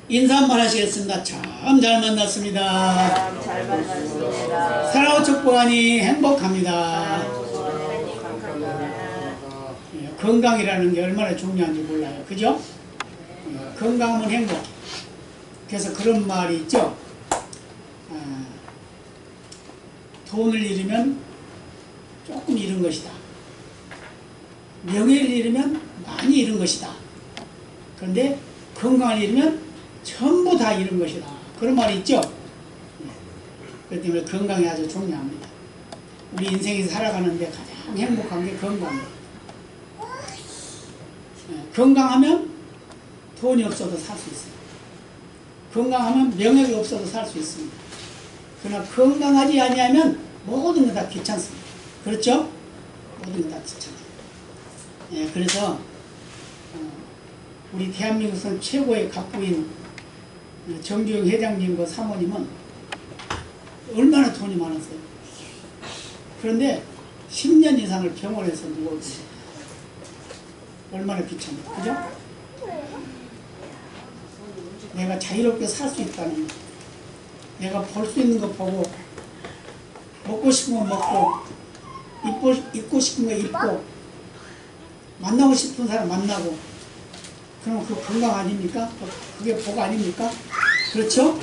인사 한번 하시겠습니다. 참 잘 만났습니다. 참 잘 만났습니다. 사랑하고 축복하니 행복합니다. 건강이라는 게 얼마나 중요한지 몰라요. 그죠? 건강하면 행복. 그래서 그런 말이 있죠. 돈을 잃으면 조금 잃은 것이다. 명예를 잃으면 많이 잃은 것이다. 그런데 건강을 잃으면 전부 다 잃은 것이다. 그런 말이 있죠. 그렇기 때문에 건강이 아주 중요합니다. 우리 인생이 살아가는데 가장 행복한 게 건강입니다. 건강하면 돈이 없어도 살 수 있어요. 건강하면 명예가 없어도 살 수 있습니다. 그러나 건강하지 아니하면 모든 게 다 귀찮습니다. 그렇죠? 모든 게 다 귀찮아요. 그래서 우리 대한민국에서 최고의 각부인 정주영 회장님과 사모님은 얼마나 돈이 많았어요. 그런데 10년 이상을 병원에서 누워있어요. 얼마나 귀찮아요. 그죠? 내가 자유롭게 살 수 있다는 거. 내가 볼 수 있는 거 보고, 먹고 싶은 거 먹고, 입고 싶은 거 입고, 만나고 싶은 사람 만나고, 그럼 그 건강 아닙니까? 그게 복 아닙니까? 그렇죠?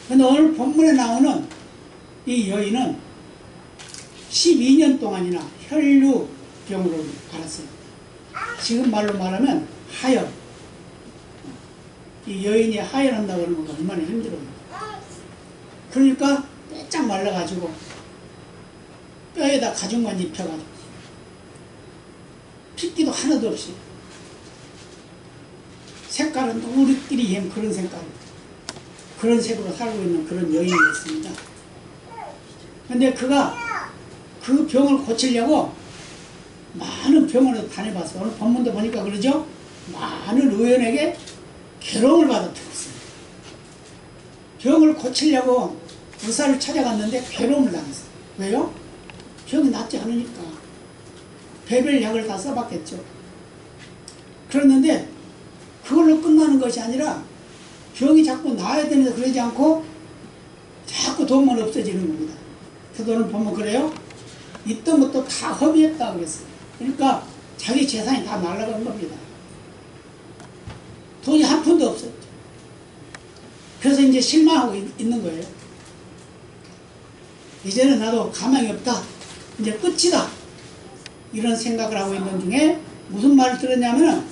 근데 오늘 본문에 나오는 이 여인은 12년 동안이나 혈류병으로 앓았어요. 지금 말로 말하면 하혈. 이 여인이 하혈한다고 하는 건 얼마나 힘들어요. 그러니까 빼짝 말라가지고 뼈에다 가죽만 입혀가지고 핏기도 하나도 없이 색깔은 우리끼리 햄 그런 색깔, 그런 색으로 살고 있는 그런 여인이었습니다. 근데 그가 그 병을 고치려고 많은 병원에 다녀봤어요. 오늘 본문도 보니까 그러죠? 많은 의원에게 괴로움을 받았어요. 병을 고치려고 의사를 찾아갔는데 괴로움을 당했어요. 왜요? 병이 낫지 않으니까. 별별 약을 다 써봤겠죠. 그랬는데 그걸로 끝나는 것이 아니라 병이 자꾸 나아야 되는데 그러지 않고 자꾸 돈만 없어지는 겁니다. 그 돈을 보면 그래요? 있던 것도 다 허비했다고 그랬어요. 그러니까 자기 재산이 다 날아간 겁니다. 돈이 한 푼도 없었죠. 그래서 이제 실망하고 있는 거예요. 이제는 나도 가망이 없다. 이제 끝이다. 이런 생각을 하고 있는 중에 무슨 말을 들었냐면은,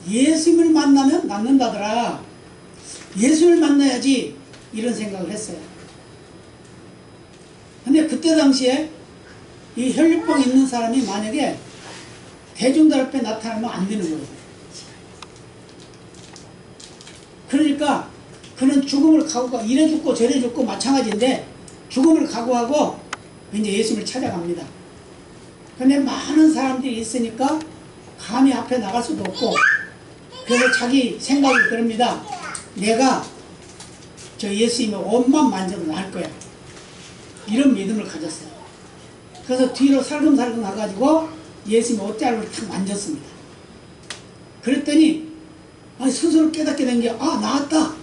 예수님을 만나면 낫는다더라. 예수님을 만나야지. 이런 생각을 했어요. 근데 그때 당시에 이 혈류병 있는 사람이 만약에 대중들 앞에 나타나면 안 되는 거예요. 그러니까 그는 죽음을 각오하고, 이래 죽고 저래 죽고 마찬가지인데 죽음을 각오하고 이제 예수님을 찾아갑니다. 근데 많은 사람들이 있으니까 감히 앞에 나갈 수도 없고, 그래서 자기 생각이 그럽니다. 내가 저 예수님의 옷만 만져도 나을 거야. 이런 믿음을 가졌어요. 그래서 뒤로 살금살금 가가지고 예수님의 옷자락을 탁 만졌습니다. 그랬더니 스스로 깨닫게 된 게 나았다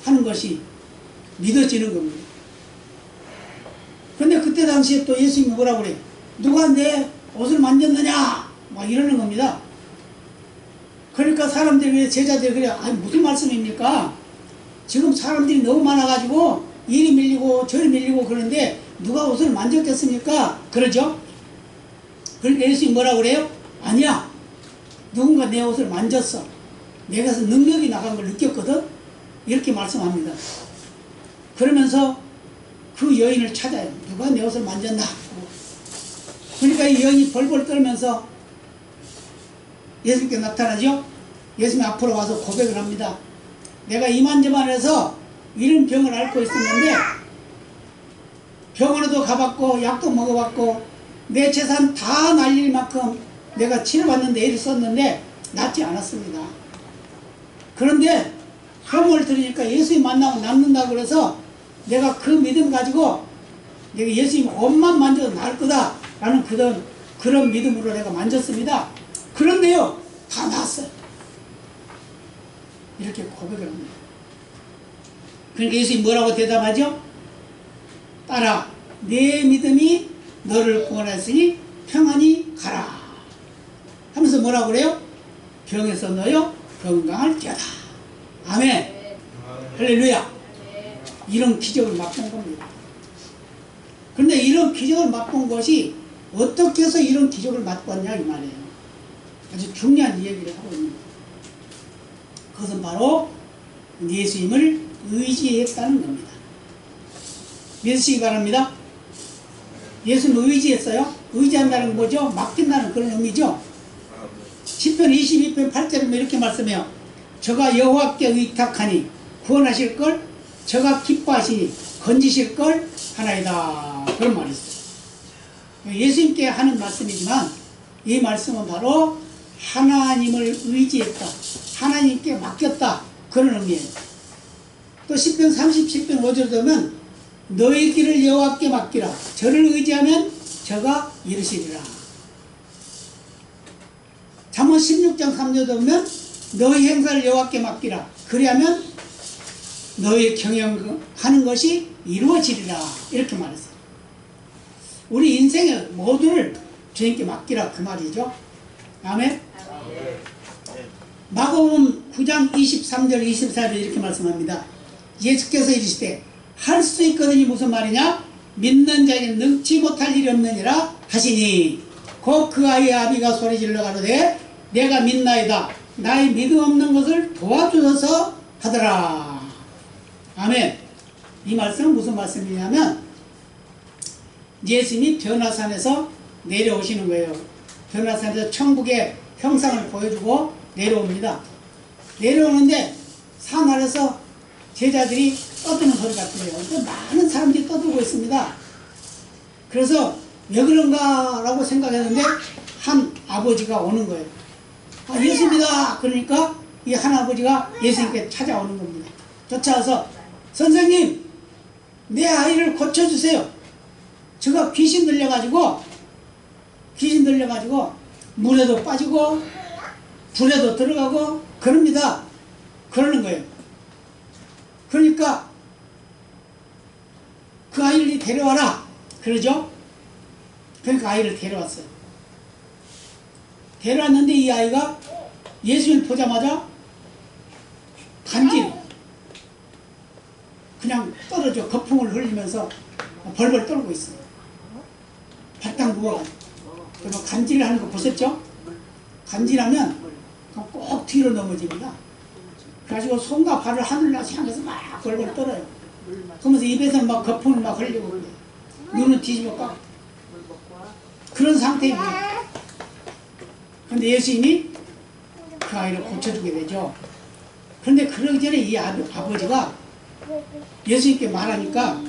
하는 것이 믿어지는 겁니다. 근데 그때 당시에 또 예수님이 뭐라고 그래요? 누가 내 옷을 만졌느냐? 막 이러는 겁니다. 그러니까 사람들이, 제자들이 그래요. 무슨 말씀입니까? 지금 사람들이 너무 많아가지고 이리 밀리고 저리 밀리고 그러는데 누가 옷을 만졌겠습니까? 그러죠? 그러니까 예수님이 뭐라고 그래요? 아니야. 누군가 내 옷을 만졌어. 내가서 능력이 나간 걸 느꼈거든? 이렇게 말씀합니다. 그러면서 그 여인을 찾아요. 누가 내 옷을 만졌나? 그러니까 이 여인이 벌벌 떨면서 예수님께 나타나죠? 예수님 앞으로 와서 고백을 합니다. 내가 이만저만 해서 이런 병을 앓고 있었는데 병원에도 가봤고 약도 먹어봤고 내 재산 다 날릴 만큼 내가 치료받는데 애를 썼는데 낫지 않았습니다. 그런데 소문을 들으니까 예수님 만나면 낫는다고 그래서 내가 그 믿음 가지고 내가 예수님 옷만 만져도 나을 거다 라는 그런 믿음으로 내가 만졌습니다. 그런데요, 다 나았어요. 이렇게 고백을 합니다. 그러니까 예수님이 뭐라고 대답하죠? 딸아, 내 믿음이 너를 구원했으니 평안히 가라 하면서 뭐라고 그래요? 병에서 너여 건강할지어다. 아멘. 할렐루야. 이런 기적을 맛본 겁니다. 그런데 이런 기적을 맛본 것이 어떻게 해서 이런 기적을 맛봤냐 이 말이에요. 아주 중요한 이야기를 하고 있는 거예요. 그것은 바로 예수님을 의지했다는 겁니다. 믿으시기 바랍니다. 예수님을 의지했어요. 의지한다는 건 뭐죠? 맡긴다는 그런 의미죠. 시편 22편 8절에 이렇게 말씀해요. 저가 여호와께 의탁하니 구원하실 걸, 저가 기뻐하시니 건지실 걸 하나이다. 그런 말이 있어요. 예수님께 하는 말씀이지만 이 말씀은 바로 하나님을 의지했다, 하나님께 맡겼다, 그런 의미예요. 또 시편 37편 5절에 보면 너의 길을 여호와께 맡기라. 저를 의지하면 저가 이루시리라. 잠언 16장 3절에 보면 너의 행사를 여호와께 맡기라. 그리하면 너의 경영하는 것이 이루어지리라. 이렇게 말했어요. 우리 인생의 모두를 주님께 맡기라 그 말이죠. 아멘. 마가복음 9장 23절 24절 이렇게 말씀합니다. 예수께서 이르시되 할 수 있거든이 무슨 말이냐? 믿는 자에게 능치 못할 일이 없느니라 하시니 곧 그 아이의 아비가 소리질러 가로되 내가 믿나이다. 나의 믿음 없는 것을 도와주셔서 하더라. 아멘. 이 말씀은 무슨 말씀이냐면 예수님이 변화산에서 내려오시는 거예요. 변화산에서 천국의 형상을 보여주고 내려옵니다. 내려오는데 산 아래서 제자들이 떠드는 소리가 들려요. 많은 사람들이 떠들고 있습니다. 그래서 왜 그런가 라고 생각했는데 한 아버지가 오는 거예요. 아, 예수입니다. 그러니까 이 한 아버지가 예수님께 찾아오는 겁니다. 쫓아와서 선생님, 내 아이를 고쳐주세요. 제가 귀신 들려가지고 물에도 빠지고 불에도 들어가고 그럽니다. 그러는 거예요. 그러니까 그 아이를 데려와라 그러죠. 그러니까 아이를 데려왔어요. 데려왔는데 이 아이가 예수님을 보자마자 간질 그냥 떨어져 거품을 흘리면서 벌벌 떨고 있어요. 바닥 누워가지고. 그리고 간질을 하는 거 보셨죠? 간질하면 꼭 뒤로 넘어집니다. 그래가지고 손과 발을 하늘로 향해서 막 벌벌 떨어요. 그러면서 입에서 막 거품을 막 흘리고 그래요. 눈은 뒤집어 까 그런 상태입니다. 그런데 예수님이 그 아이를 고쳐주게 되죠. 그런데 그러기 전에 이 아버지가 예수님께 말하니까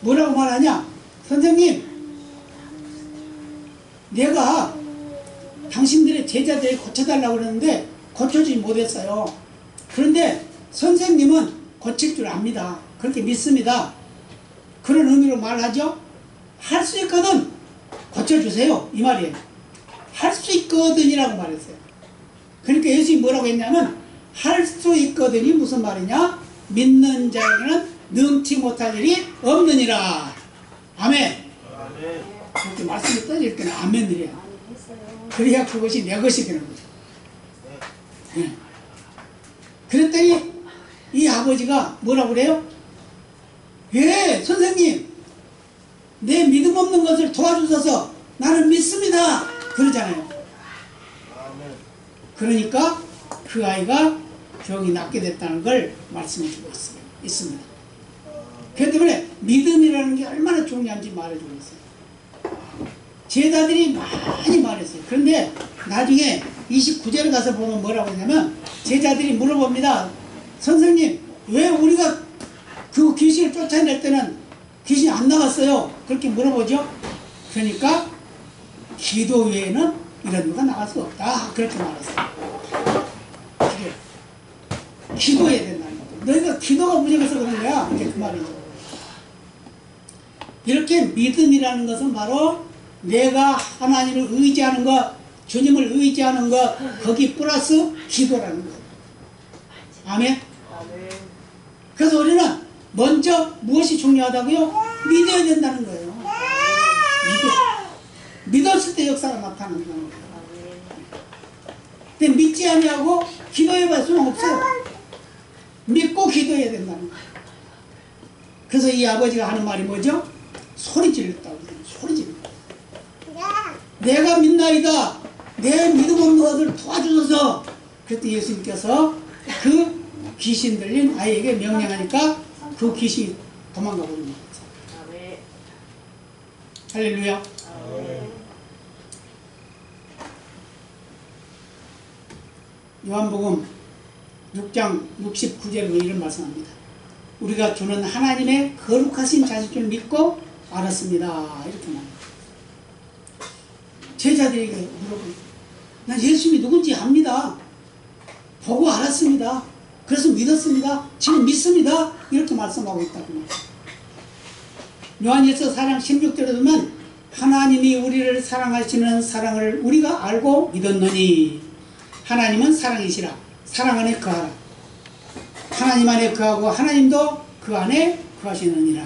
뭐라고 말하냐? 선생님, 내가 당신들의 제자들을 고쳐달라고 그러는데 고쳐주지 못했어요. 그런데 선생님은 고칠 줄 압니다. 그렇게 믿습니다. 그런 의미로 말하죠. 할 수 있거든 고쳐주세요 이 말이에요. 할 수 있거든이라고 말했어요. 그러니까 예수님이 뭐라고 했냐면 할 수 있거든이 무슨 말이냐? 믿는 자에게는 능치 못할 일이 없느니라. 아멘. 그렇게 말씀이 떠질 때는 아멘이래요. 그래야 그것이 내 것이 되는 거죠. 네. 그랬더니 이 아버지가 뭐라고 그래요? 예, 선생님, 내 믿음 없는 것을 도와주셔서 나는 믿습니다. 그러잖아요. 그러니까 그 아이가 병이 낫게 됐다는 걸 말씀해 주고 있습니다. 그렇기 때문에 믿음이라는 게 얼마나 중요한지 말해주고 있어요. 제자들이 많이 말했어요. 그런데 나중에 29절에 가서 보면 뭐라고 하냐면 제자들이 물어봅니다. 선생님, 왜 우리가 그 귀신을 쫓아낼 때는 귀신이 안 나갔어요? 그렇게 물어보죠. 그러니까 기도 외에는 이런 거가 나갈 수 없다. 그렇게 말했어요. 기도해야 된다는 거죠. 너희가 기도가 부족해서 그런 거야. 이게 그 말이죠. 이렇게 믿음이라는 것은 바로 내가 하나님을 의지하는 것, 주님을 의지하는 것, 거기 플러스 기도라는 것. 아멘. 아멘. 그래서 우리는 먼저 무엇이 중요하다고요? 믿어야 된다는 거예요. 믿었을 때 역사가 나타나는 거예요. 근데 믿지 않냐고 기도해봐야 소용없어요. 믿고 기도해야 된다는 거예요. 그래서 이 아버지가 하는 말이 뭐죠? 소리 질렀다고 그래요. 소리 질렀다. 내가 믿나이다. 내 믿음 없는 것을 도와주소서. 그때 예수님께서 그 귀신 들린 아이에게 명령하니까 그 귀신이 도망가 버린 거죠. 아멘. 할렐루야. 아멘. 요한복음 6장 69절에 이런 말씀합니다. 우리가 주는 하나님의 거룩하신 자식을 믿고 알았습니다. 이렇게 말합니다. 제자들에게 물어보고 난 예수님이 누군지 압니다. 보고 알았습니다. 그래서 믿었습니다. 지금 믿습니다. 이렇게 말씀하고 있다고 말합니다. 요한일서 4장 16절에 보면 하나님이 우리를 사랑하시는 사랑을 우리가 알고 믿었느니 하나님은 사랑이시라. 사랑 안에 거하라. 하나님 안에 거하고 하나님도 그 안에 거하시느니라.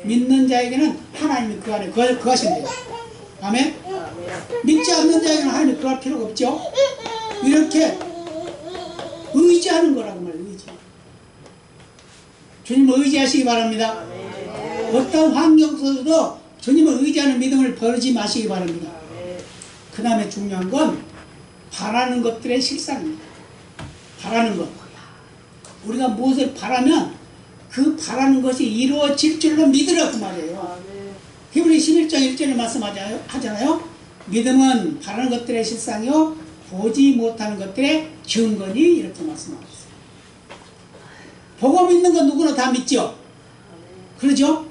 믿는 자에게는 하나님이 그 안에 거하신대요. 아멘? 믿지 않는 자에게는 하나님이 거할 필요가 없죠. 이렇게 의지하는 거라고 말해요. 의지. 주님을 의지하시기 바랍니다. 어떤 환경 속에서도 주님을 의지하는 믿음을 버리지 마시기 바랍니다. 그 다음에 중요한 건 바라는 것들의 실상입니다. 바라는 것. 우리가 무엇을 바라면 그 바라는 것이 이루어질 줄로 믿으라고 말이에요. 히브리 11장 1절에 말씀하잖아요. 믿음은 바라는 것들의 실상이요 보지 못하는 것들의 증거니 이렇게 말씀하고 있어요. 보고 믿는 건 누구나 다 믿죠. 그러죠?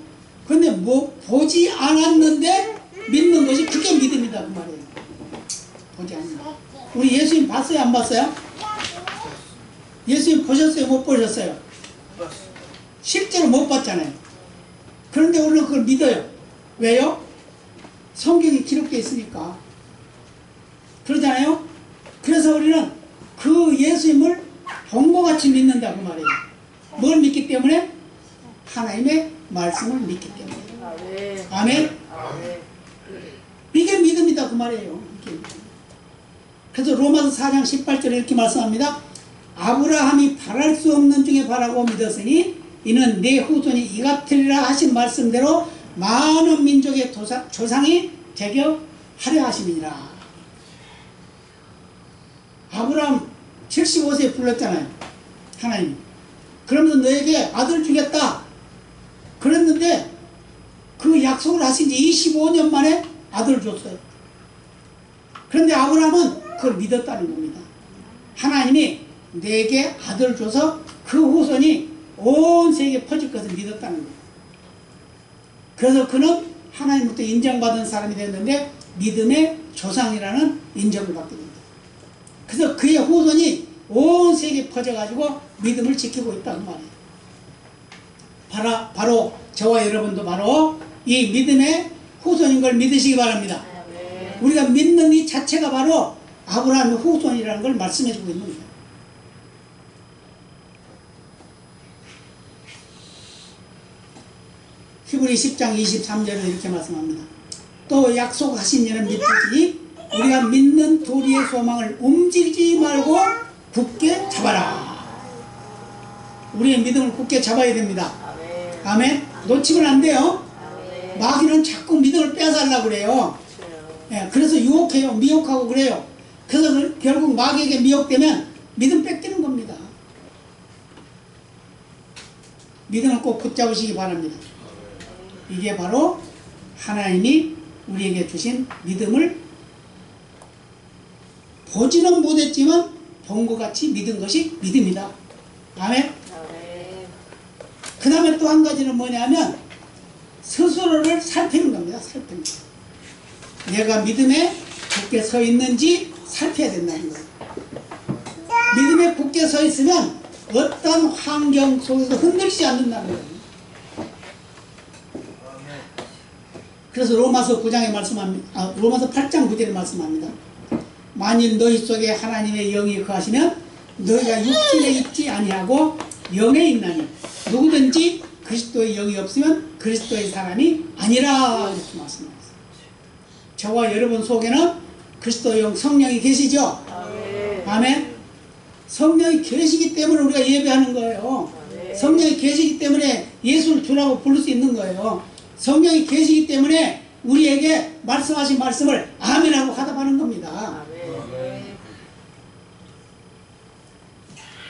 그런데 뭐 보지 않았는데 믿는 것이 그게 믿음이다 그 말이에요. 보지 않는 거. 우리 예수님 봤어요? 안 봤어요? 예수님 보셨어요? 못 보셨어요? 실제로 못 봤잖아요. 그런데 우리는 그걸 믿어요. 왜요? 성경에 기록되어 있으니까. 그러잖아요? 그래서 우리는 그 예수님을 본 것 같이 믿는다고 말이에요. 뭘 믿기 때문에? 하나님의 말씀을 믿기 때문에. 아멘? 이게 믿음이다 그 말이에요. 그래서 로마서 4장 18절에 이렇게 말씀합니다. 아브라함이 바랄 수 없는 중에 바라고 믿었으니 이는 내 후손이 이 같으리라 하신 말씀대로 많은 민족의 조상이 되게 하려 하심이니라. 아브라함 75세에 불렀잖아요. 하나님. 그러면서 너에게 아들 주겠다. 그랬는데 그 약속을 하신 지 25년 만에 아들을 줬어요. 그런데 아브라함은 그걸 믿었다는 겁니다. 하나님이 내게 아들을 줘서 그 후손이 온 세계에 퍼질 것을 믿었다는 거예요. 그래서 그는 하나님부터 인정받은 사람이 됐는데 믿음의 조상이라는 인정을 받게 됩니다. 그래서 그의 후손이 온 세계에 퍼져가지고 믿음을 지키고 있다는 말이에요. 바로 저와 여러분도 바로 이 믿음의 후손인 걸 믿으시기 바랍니다. 우리가 믿는 이 자체가 바로 아브라함의 후손이라는 걸 말씀해주고 있는 거예요. 히브리 10장 23절에 이렇게 말씀합니다. 또 약속하신 이는 믿으시니 우리가 믿는 도리의 소망을 움직이지 말고 굳게 잡아라. 우리의 믿음을 굳게 잡아야 됩니다. 아멘. 놓치면 안 돼요. 마귀는 자꾸 믿음을 빼앗으려고 그래요. 예, 그래서 유혹해요. 미혹하고 그래요. 그래서 결국 마귀에게 미혹되면 믿음 뺏기는 겁니다. 믿음을 꼭 붙잡으시기 바랍니다. 이게 바로 하나님이 우리에게 주신 믿음을 보지는 못했지만 본 것 같이 믿은 것이 믿음이다. 아멘. 그 다음에 또 한 가지는 뭐냐면 스스로를 살피는 겁니다. 살피는 거. 내가 믿음에 굳게 서 있는지 살펴야 된다는 거예요. 믿음에 굳게 서 있으면 어떤 환경 속에서 흔들리지 않는다는 거예요. 그래서 로마서 9장에 말씀합니다. 로마서 8장 9절에 말씀합니다. 만일 너희 속에 하나님의 영이 거하시면 너희가 육신에 있지 아니하고 영에 있나니 누구든지 그리스도의 영이 없으면 그리스도의 사람이 아니라 이렇게 말씀하셨어요. 저와 여러분 속에는 그리스도의 영 성령이 계시죠? 아멘. 성령이 계시기 때문에 우리가 예배하는 거예요. 성령이 계시기 때문에 예수를 주라고 부를 수 있는 거예요. 성령이 계시기 때문에 우리에게 말씀하신 말씀을 아멘하고 화답하는 겁니다.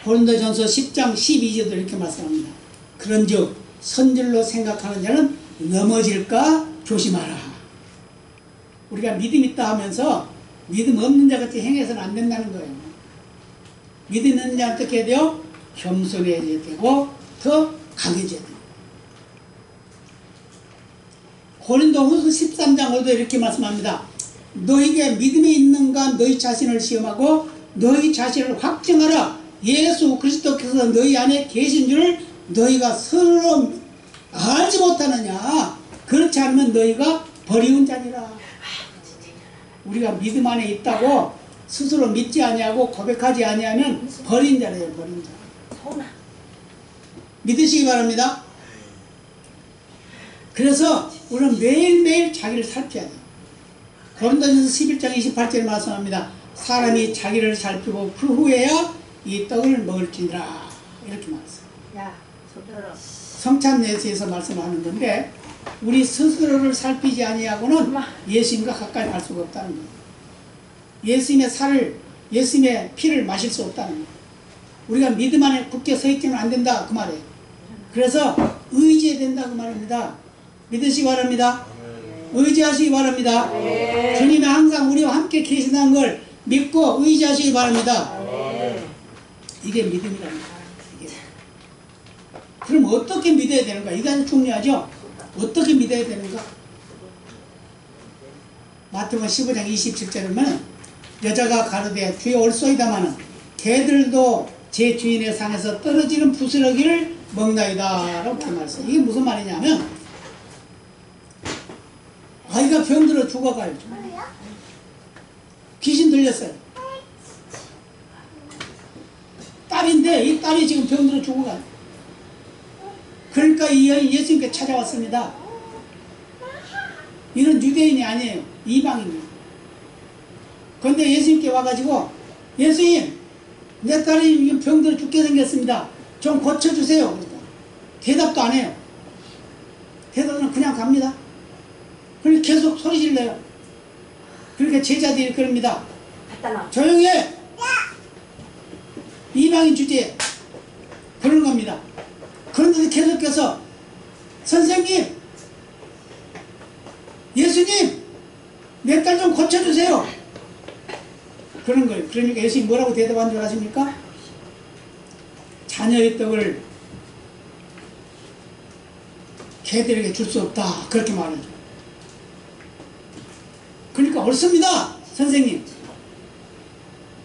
고린도전서 10장 12절도 이렇게 말씀합니다. 그런즉 선질로 생각하는 자는 넘어질까 조심하라. 우리가 믿음 있다 하면서 믿음 없는 자 같이 행해서는 안 된다는 거예요. 믿음 있는 자 어떻게 해야 돼요? 겸손해져야 되고 더 강해져야 돼요. 고린도후서 13장 5도 이렇게 말씀합니다. 너에게 믿음이 있는가 너희 자신을 시험하고 너희 자신을 확증하라. 예수 그리스도께서 너희 안에 계신 줄을 너희가 스스로 알지 못하느냐. 그렇지 않으면 너희가 버리운 자니라. 우리가 믿음 안에 있다고 스스로 믿지 아니하고 고백하지 아니하면 버린 자래요. 버린 자. 믿으시기 바랍니다. 그래서 우리는 매일매일 자기를 살펴야 돼요. 고린도전서 11장 28절에 말씀합니다. 사람이 자기를 살피고 그 후에야 이 떡을 먹을지니라. 이렇게 말했어요. 성찬 예수에서 말씀하는 건데 우리 스스로를 살피지 아니하고는 예수님과 가까이 갈 수가 없다는 거예요. 예수님의 살을, 예수님의 피를 마실 수 없다는 거예요. 우리가 믿음 안에 굳게 서 있지는 안 된다 그 말이에요. 그래서 의지해야 된다 그 말입니다. 믿으시기 바랍니다. 의지하시기 바랍니다. 주님이 항상 우리와 함께 계신다는 걸 믿고 의지하시기 바랍니다. 이게 믿음이랍니다. 이게. 그럼 어떻게 믿어야 되는가? 이게 아주 중요하죠. 어떻게 믿어야 되는가? 마태복음 15장 27절에 보면 여자가 가로되 주여 올소이다마는 개들도 제 주인의 상에서 떨어지는 부스러기를 먹나이다 라고 말했어요. 이게 무슨 말이냐면 아이가 병들어 죽어가요. 귀신 들렸어요. 딸인데 이 딸이 지금 병들어 죽어가요. 그러니까 이 여인 예수님께 찾아왔습니다. 이런 유대인이 아니에요. 이방인이에요. 그런데 예수님께 와가지고 예수님 내 딸이 병들어 죽게 생겼습니다. 좀 고쳐주세요. 그러니까 대답도 안 해요. 대답은 그냥 갑니다. 그리고 계속 소리 질러요. 그러니까 제자들이 그럽니다. 조용히 해! 이방인 주제에 그런 겁니다. 그런데 계속해서 선생님 예수님 내 딸 좀 고쳐주세요. 그런 거예요. 그러니까 예수님 뭐라고 대답한 줄 아십니까? 자녀의 떡을 개들에게 줄 수 없다. 그렇게 말하죠. 그러니까 옳습니다. 선생님.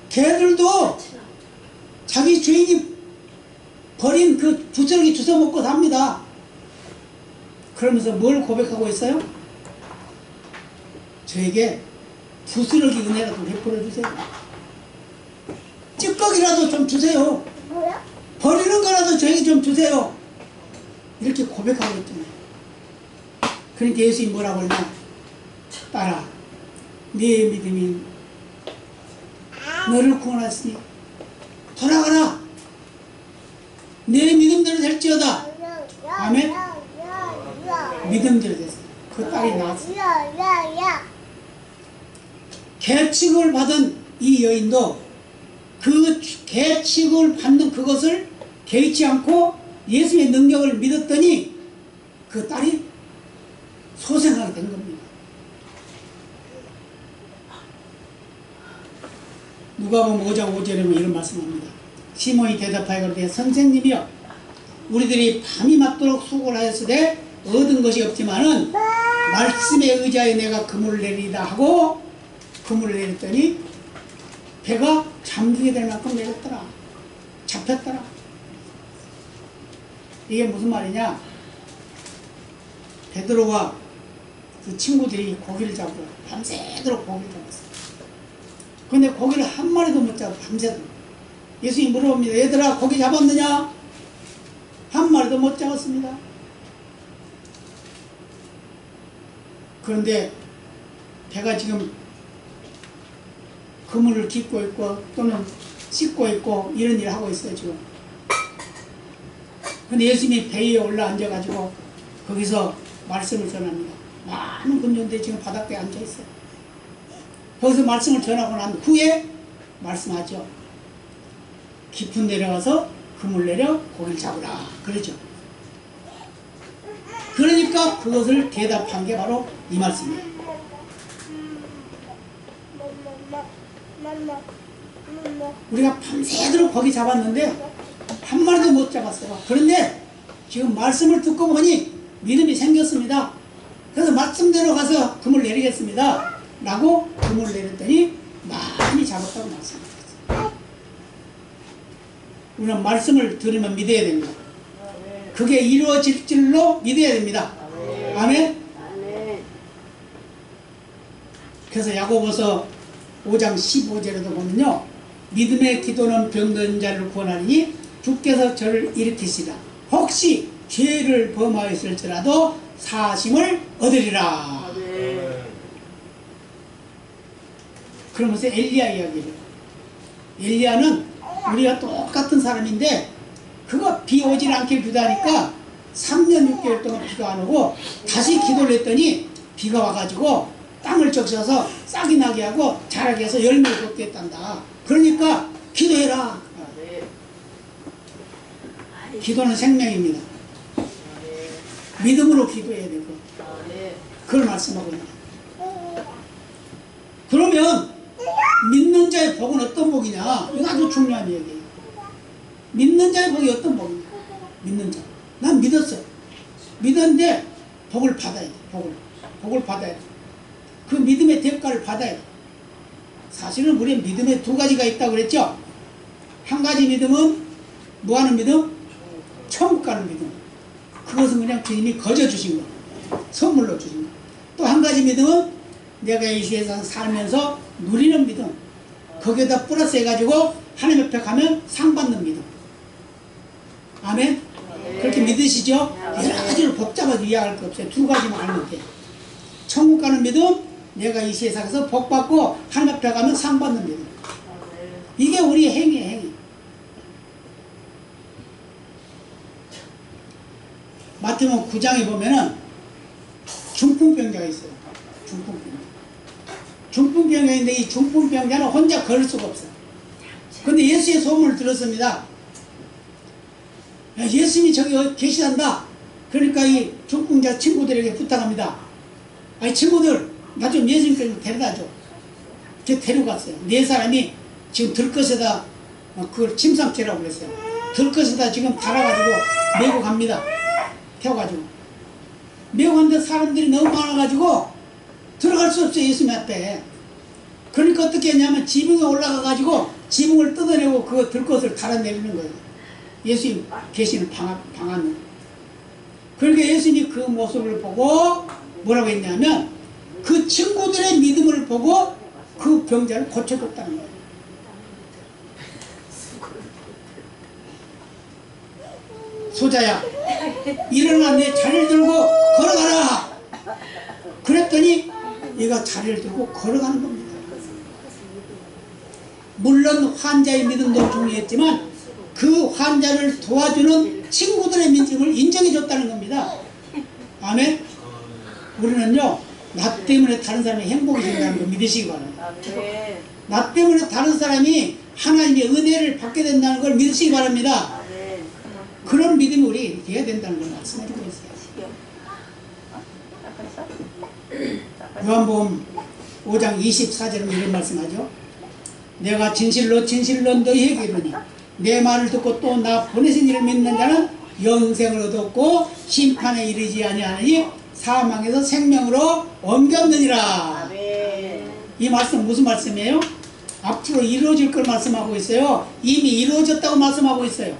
개들도 자기 주인이 버린 그 부스러기 주워 먹고 삽니다. 그러면서 뭘 고백하고 있어요? 저에게 부스러기 은혜라도 베풀어 주세요. 찌꺼기라도 좀 주세요. 버리는 거라도 저에게 좀 주세요. 이렇게 고백하고 있잖아요. 그러니까 예수님이 뭐라고 하냐? 딸아, 네 믿음이 너를 구원하시니 돌아가라. 내 믿음대로 될지어다. 아멘. 믿음대로 됐어요. 그 딸이 나왔어요. 계측을 받은 이 여인도 그 계측을 받는 그것을 개의치 않고 예수의 능력을 믿었더니 그 딸이 소생하게 된 겁니다. 누가복음 5장 5절에 이런 말씀합니다. 시몬이 대답하여 그러되 선생님이여 우리들이 밤이 맞도록 수고를 하였으되 얻은 것이 없지만은 말씀에 의지하여 내가 그물을 내리다 하고 그물을 내렸더니 배가 잠기게 될 만큼 내렸더라. 잡혔더라. 이게 무슨 말이냐? 베드로와 그 친구들이 고기를 잡으러 밤새도록 고기를 잡았어요. 근데 고기를 한 마리도 못 잡고 밤새도록. 예수님이 물어봅니다. 얘들아 고기 잡았느냐? 한 마리도 못 잡았습니다. 그런데 배가 지금 그물을 깃고 있고 또는 씻고 있고 이런 일을 하고 있어요 지금. 근데 예수님이 배 위에 올라 앉아가지고 거기서 말씀을 전합니다. 많은 군중들이 지금 바닷가에 앉아있어요. 거기서 말씀을 전하고 난 후에 말씀하죠. 깊은 데 내려가서 그물 내려 고기를 잡으라 그러죠. 그러니까 그것을 대답한 게 바로 이 말씀이에요. 우리가 밤새도록 고기 잡았는데 한 마리도 못 잡았어요. 그런데 지금 말씀을 듣고 보니 믿음이 생겼습니다. 그래서 말씀대로 가서 그물 내리겠습니다 라고 그물을 내렸더니 많이 잡았다고 말씀하셨어요. 우리는 말씀을 들으면 믿어야 됩니다. 그게 이루어질 줄로 믿어야 됩니다. 아멘. 그래서 야고보서 5장 15절에도 보면요, 믿음의 기도는 병든 자를 구원하리니 주께서 저를 일으키시라. 혹시 죄를 범하였을지라도 사심을 얻으리라. 그러면서 엘리야 이야기를, 엘리야는 우리가 똑같은 사람인데 그거 비 오질 않길 기도하니까 3년 6개월 동안 비가 안 오고 다시 기도를 했더니 비가 와가지고 땅을 적셔서 싹이 나게 하고 자라게 해서 열매를 돋게 했단다. 그러니까 기도해라. 기도는 생명입니다. 믿음으로 기도해야 되고 그걸 말씀하고 있습니다. 그러면 믿는 자의 복은 어떤 복이냐? 이거 아주 중요한 얘기예요. 믿는 자의 복이 어떤 복이냐? 믿는 자. 난 믿었어요. 믿었는데 복을 받아야 돼. 복을 받아야 돼. 그 믿음의 대가를 받아야 돼. 사실은 우리 믿음에 두 가지가 있다고 그랬죠? 한 가지 믿음은 뭐 하는 믿음? 천국 가는 믿음. 그것은 그냥 주님이 거저 주신 거, 선물로 주신 거. 또 한 가지 믿음은 내가 이 세상 살면서 누리는 믿음. 거기에다 플러스 해가지고 하나님 옆에 가면 상 받는 믿음. 아멘? 그렇게 믿으시죠? 여러 가지로 복잡하게 이해할 거 없어요. 두 가지만 알면 돼. 천국 가는 믿음, 내가 이 세상에서 복 받고 하나님 앞에 가면 상 받는 믿음. 이게 우리의 행위예요, 행위. 마태복음 9장에 보면은 중풍병자가 있어요. 중풍병자가 있는데 이 중풍병자는 혼자 걸을 수가 없어요. 근데 예수의 소문을 들었습니다. 예수님이 저기 계시단다. 그러니까 이 중풍자 친구들에게 부탁합니다. 아니 친구들, 나 좀 예수님께 데려다줘. 이렇게 데려갔어요. 네 사람이 지금 들것에다 그걸 침상죄라고 그랬어요. 들것에다 지금 달아가지고 메고 갑니다. 태워가지고 메고 갔는데 사람들이 너무 많아가지고 들어갈 수 없어요. 예수님 앞에. 그러니까 어떻게 했냐면 지붕에 올라가가지고 지붕을 뜯어내고 그 들것을 달아내리는 거예요. 예수님 계시는 방 안으로. 그러니까 예수님이 그 모습을 보고 뭐라고 했냐면 그 친구들의 믿음을 보고 그 병자를 고쳐줬다는 거예요. 소자야, 일어나 내 자리를 들고 걸어가라. 그랬더니 얘가 자리를 들고 걸어가는 겁니다. 물론 환자의 믿음도 중요했지만 그 환자를 도와주는 친구들의 믿음을 인정해 줬다는 겁니다. 아멘. 우리는요, 나 때문에 다른 사람이 행복이 된다는 거 믿으시기 바랍니다. 나 때문에 다른 사람이 하나님의 은혜를 받게 된다는 걸 믿으시기 바랍니다. 그런 믿음이 우리 해야 된다는 걸 말씀해주고 있어요. 요한복음 5장 24절은 이런 말씀하죠. 내가 진실로 진실로 너희에게 이르노니 내 말을 듣고 또 나 보내신 이를 믿는 자는 영생을 얻었고 심판에 이르지 아니하니 사망에서 생명으로 옮겼느니라. 이 말씀 무슨 말씀이에요? 앞으로 이루어질 걸 말씀하고 있어요. 이미 이루어졌다고 말씀하고 있어요.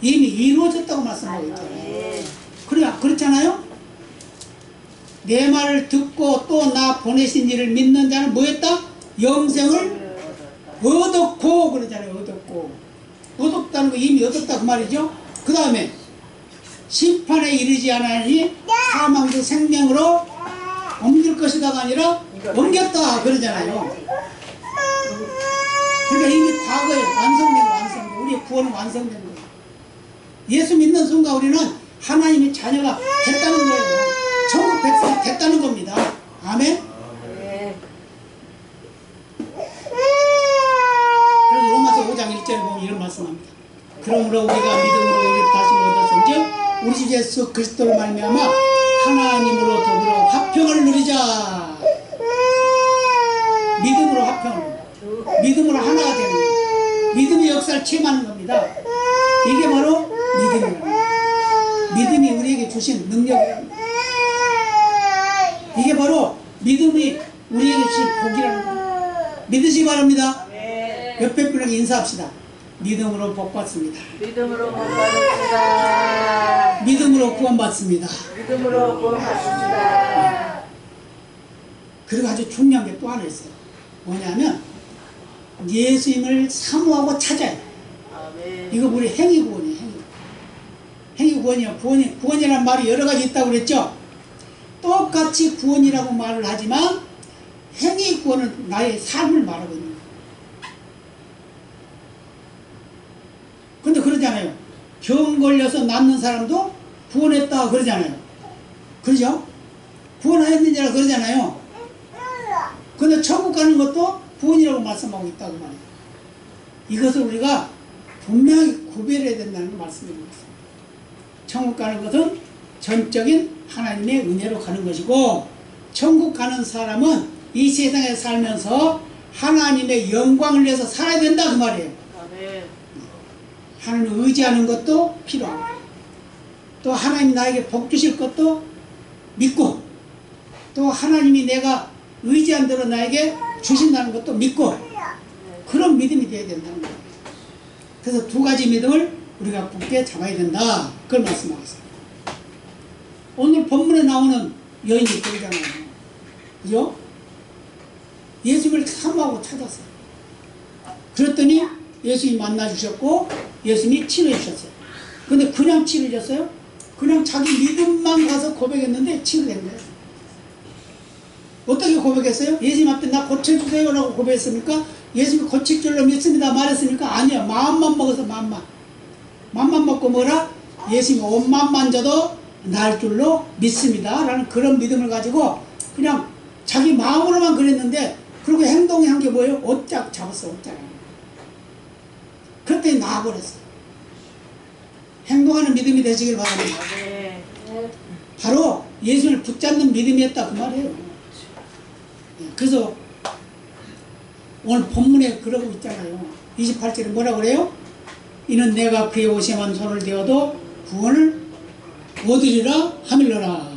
이미 이루어졌다고 말씀하고 있잖아요. 그렇잖아요? 내 말을 듣고 또 나 보내신 이를 믿는 자는 뭐 했다? 영생을 얻었고 그러잖아요. 얻었고. 얻었고, 얻었다는 거 이미 얻었다 그 말이죠. 그 다음에 심판에 이르지 않으니 사망도 생명으로 옮길 것이다가 아니라 옮겼다 그러잖아요. 그러니까 이미 과거에 완성된 우리의 구원은 완성된 거예요. 예수 믿는 순간 우리는 하나님의 자녀가 됐다는 거예요. 천국 백성이 됐다는 겁니다. 아멘. 그래서 로마서 5장 1절에 보면 이런 말씀합니다. 그러므로 우리가 믿음으로 우리 다시 얻었은즉 우리 주 예수 그리스도로 말미암아 하나님으로 더불어 화평을 누리자. 믿음으로 화평을, 믿음으로 하나가 되는 거예요. 믿음의 역사를 체험하는 겁니다. 이게 바로 믿음이에요. 믿음이 우리에게 주신 능력이에요. 이게 바로 믿음이 우리에게 주신 복이라는 거예요. 믿으시기 바랍니다. 옆에 분에게 인사합시다. 믿음으로 복받습니다. 믿음으로 구원받습니다. 믿음으로 구원받습니다. 믿음으로 구원받습니다. 그리고 아주 중요한 게 또 하나 있어요. 뭐냐면 예수님을 사모하고 찾아야 돼요. 아멘. 이거 우리 행위구원이에요. 행위구원이요. 구원이라는 말이 여러 가지 있다고 그랬죠. 똑같이 구원이라고 말을 하지만 행위구원은 나의 삶을 말하고 있는 거예요. 근데 그러잖아요. 병 걸려서 낫는 사람도 구원했다 그러잖아요. 그러죠? 구원하였느니라 그러잖아요. 근데 천국 가는 것도 구원이라고 말씀하고 있다고 말해요. 이것을 우리가 분명히 구별해야 된다는 걸 말씀드리고 있습니다. 천국 가는 것은 전적인 하나님의 은혜로 가는 것이고, 천국 가는 사람은 이 세상에 살면서 하나님의 영광을 위해서 살아야 된다 그 말이에요. 아멘. 하나님을 의지하는 것도 필요하고, 또 하나님 나에게 복 주실 것도 믿고, 또 하나님이 내가 의지한 대로 나에게 주신다는 것도 믿고, 그런 믿음이 되어야 된다는 거예요. 그래서 두 가지 믿음을 우리가 굳게 잡아야 된다, 그걸 말씀하고 있습니다. 오늘 본문에 나오는 여인이 그러잖아요. 그죠? 예수님을 사모하고 찾았어요. 그랬더니 예수님이 만나주셨고 예수님이 치료해 주셨어요. 근데 그냥 치료해 줬어요? 그냥 자기 믿음만 가서 고백했는데 치료된 거예요. 어떻게 고백했어요? 예수님 앞에 나 고쳐주세요 라고 고백했습니까? 예수님이 고칠 줄로 믿습니다 말했습니까? 아니요. 마음만 먹어서 마음만 먹고 뭐라? 예수님이 온 맘 만져도 날 줄로 믿습니다 라는 그런 믿음을 가지고 그냥 자기 마음으로만 그랬는데, 그리고 행동한 게 뭐예요? 옷짝 잡았어. 옷짝. 그랬더니 나아버렸어요. 행동하는 믿음이 되시길 바랍니다. 아멘. 바로 예수를 붙잡는 믿음이었다 그 말이에요. 그래서 오늘 본문에 그러고 있잖아요. 28절에 뭐라 그래요? 이는 내가 그의 옷에만 손을 대어도 구원을 얻으리라 하밀러라.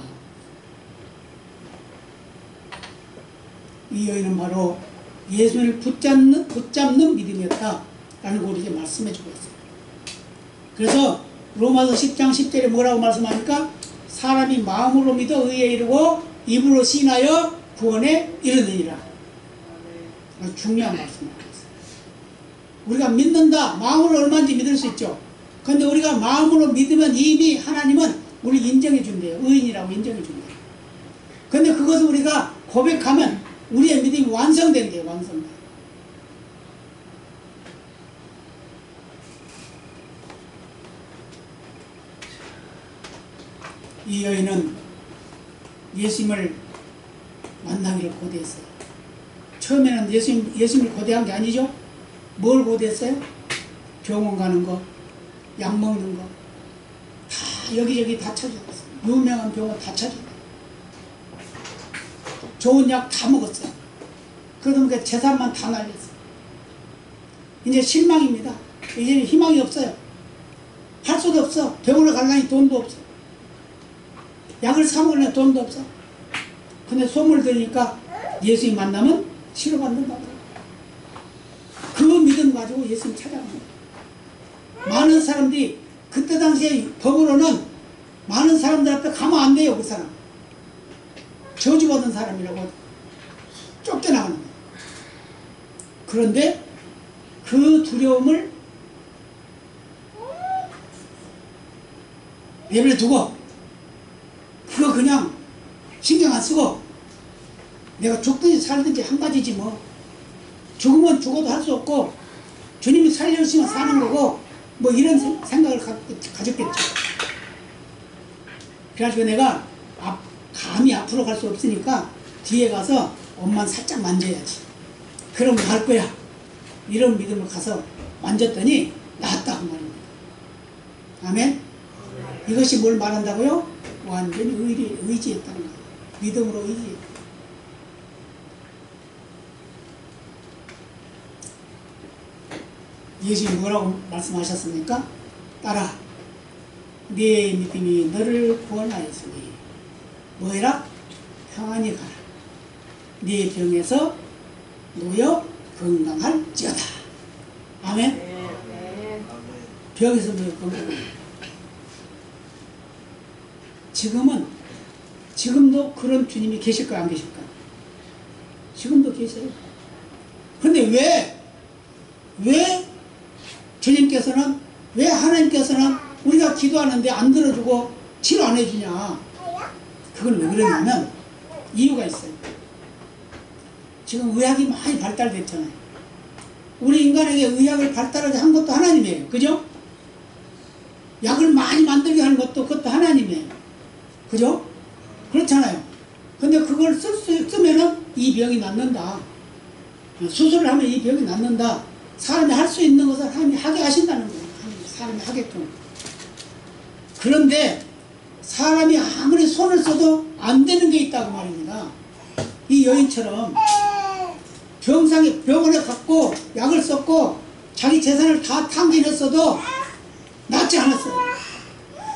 이 여인은 바로 예수를 붙잡는 믿음이었다 라는 걸 우리에게 말씀해 주고 있어요. 그래서 로마서 10장 10절에 뭐라고 말씀합니까? 사람이 마음으로 믿어 의에 이르고 입으로 신하여 구원에 이르느니라. 아주 중요한 말씀입니다. 우리가 믿는다, 마음으로 얼마든지 믿을 수 있죠. 그런데 우리가 마음으로 믿으면 이미 하나님은 우리 인정해 준대요. 의인이라고 인정해 준대요. 그런데 그것을 우리가 고백하면 우리의 믿음이 완성된대요. 완성돼. 이 여인은 예수님을 만나기를 고대했어요. 처음에는 예수님을 고대한 게 아니죠. 뭘 고대했어요? 병원 가는 거, 약 먹는 거, 다 여기저기 다 찾아갔어요. 유명한 병원 다 찾아갔어요. 좋은 약 다 먹었어요. 그러니까 재산만 다 날렸어요. 이제 실망입니다. 이제는 희망이 없어요. 할 수도 없어. 병원을 가려니 돈도 없어. 약을 사 먹으려니 돈도 없어. 근데 소문을 들으니까 예수님 만나면 치료받는다고. 그 믿음 가지고 예수님 찾아간 거예요. 많은 사람들이 그때 당시에 법으로는 많은 사람들 앞에 가면 안 돼요. 그 사람 저주받은 사람이라고 쫓겨나가는 거예요. 그런데 그 두려움을 내버려 두고 그거 그냥 신경 안 쓰고 내가 죽든지 살든지 한 가지지 뭐. 죽으면 죽어도 할 수 없고 주님이 살려주시면 사는 거고 뭐 이런 생각을 가졌겠죠. 그래가지고 내가 감히 앞으로 갈 수 없으니까 뒤에 가서 엄마는 살짝 만져야지. 그럼 갈 거야. 이런 믿음으로 가서 만졌더니 나았다 그 말입니다. 아멘? 이것이 뭘 말한다고요? 완전히 의지했다는 거예요. 믿음으로 의지했다. 예수님이 뭐라고 말씀하셨습니까? 따라 네 믿음이 너를 구원하였으니 뭐해라? 평안히 가라. 네 병에서 놓여 건강할지어다. 아멘? 병에서 놓여 건강할지어다. 지금도 그런 주님이 계실까 안 계실까? 지금도 계세요. 그런데 왜 주님께서는, 왜 하나님께서는 우리가 기도하는데 안 들어주고 치료 안 해주냐? 그건 왜 그러냐면 이유가 있어요. 지금 의학이 많이 발달됐잖아요. 우리 인간에게 의학을 발달하게 한 것도 하나님이에요. 그죠? 약을 많이 만들게 하는 것도 그것도 하나님이에요. 그죠? 그렇잖아요. 근데 그걸 쓰면은 이 병이 낫는다. 수술을 하면 이 병이 낫는다. 사람이 할 수 있는 것을 하나님이 하게 하신다는 거예요. 사람이 하게끔. 그런데 사람이 아무리 손을 써도 안 되는 게 있다고 말입니다. 이 여인처럼 병원에 갔고 약을 썼고 자기 재산을 다 탕진했어도 낫지 않았어요.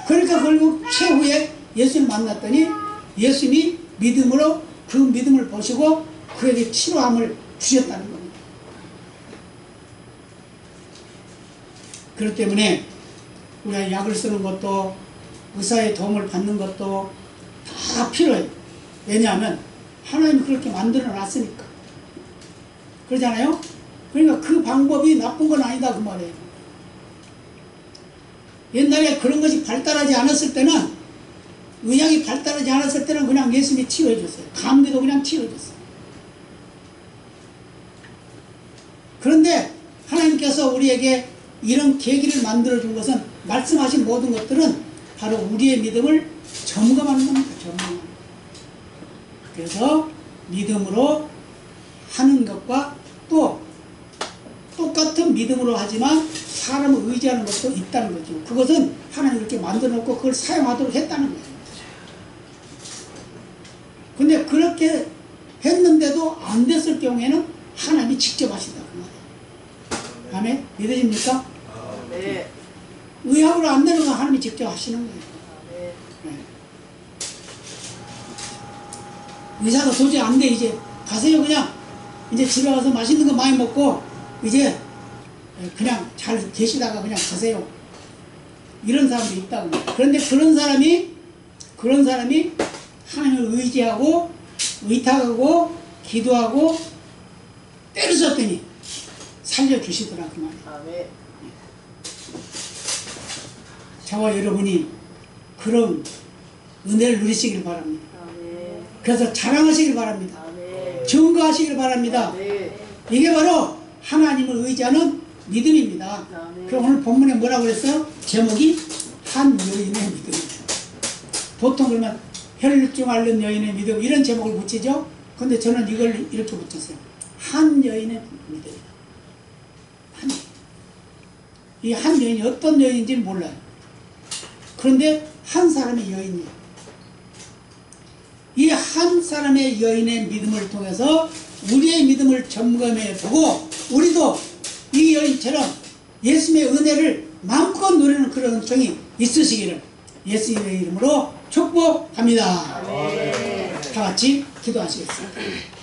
그러니까 결국 최후에 예수님 만났더니 예수님이 믿음으로 그 믿음을 보시고 그에게 치료함을 주셨다는 겁니다. 그렇기 때문에 우리가 약을 쓰는 것도 의사의 도움을 받는 것도 다 필요해요. 왜냐하면 하나님이 그렇게 만들어 놨으니까. 그러잖아요? 그러니까 그 방법이 나쁜 건 아니다 그 말이에요. 옛날에 그런 것이 발달하지 않았을 때는, 의학이 발달하지 않았을 때는 그냥 예수님이 치료해 줬어요. 감기도 그냥 치료해 줬어요. 그런데 하나님께서 우리에게 이런 계기를 만들어 준 것은, 말씀하신 모든 것들은 바로 우리의 믿음을 점검하는 겁니다. 점검하는. 그래서 믿음으로 하는 것과 또 똑같은 믿음으로 하지만 사람을 의지하는 것도 있다는 거죠. 그것은 하나님이 그렇게 만들어 놓고 그걸 사용하도록 했다는 거예요. 근데 그렇게 했는데도 안 됐을 경우에는 하나님이 직접 하신다 그 말이에요. 아멘? 믿으십니까? 네. 의학으로 안 되는 건 하나님이 직접 하시는 거예요. 네. 의사가 도저히 안 돼 이제 가세요. 그냥 이제 집에 가서 맛있는 거 많이 먹고 이제 그냥 잘 계시다가 그냥 가세요. 이런 사람도 있다고. 그런데 그런 사람이 하나님을 의지하고 의탁하고 기도하고 때려줬더니 살려주시더라 그 말이에요. 저와 여러분이 그런 은혜를 누리시길 바랍니다. 그래서 자랑하시길 바랍니다. 증거하시길 바랍니다. 이게 바로 하나님을 의지하는 믿음입니다. 그럼 오늘 본문에 뭐라고 그랬어요? 제목이 한 여인의 믿음입니다. 보통 그러면 혈중 앓는 여인의 믿음 이런 제목을 붙이죠. 근데 저는 이걸 이렇게 붙였어요. 한 여인의 믿음이다. 이 한 여인이 어떤 여인인지는 몰라요. 그런데 한 사람의 여인이에요. 이 한 사람의 여인의 믿음을 통해서 우리의 믿음을 점검해 보고 우리도 이 여인처럼 예수님의 은혜를 마음껏 누리는 그런 은총이 있으시기를 예수님의 이름으로 축복합니다. 다 같이 기도하시겠습니다.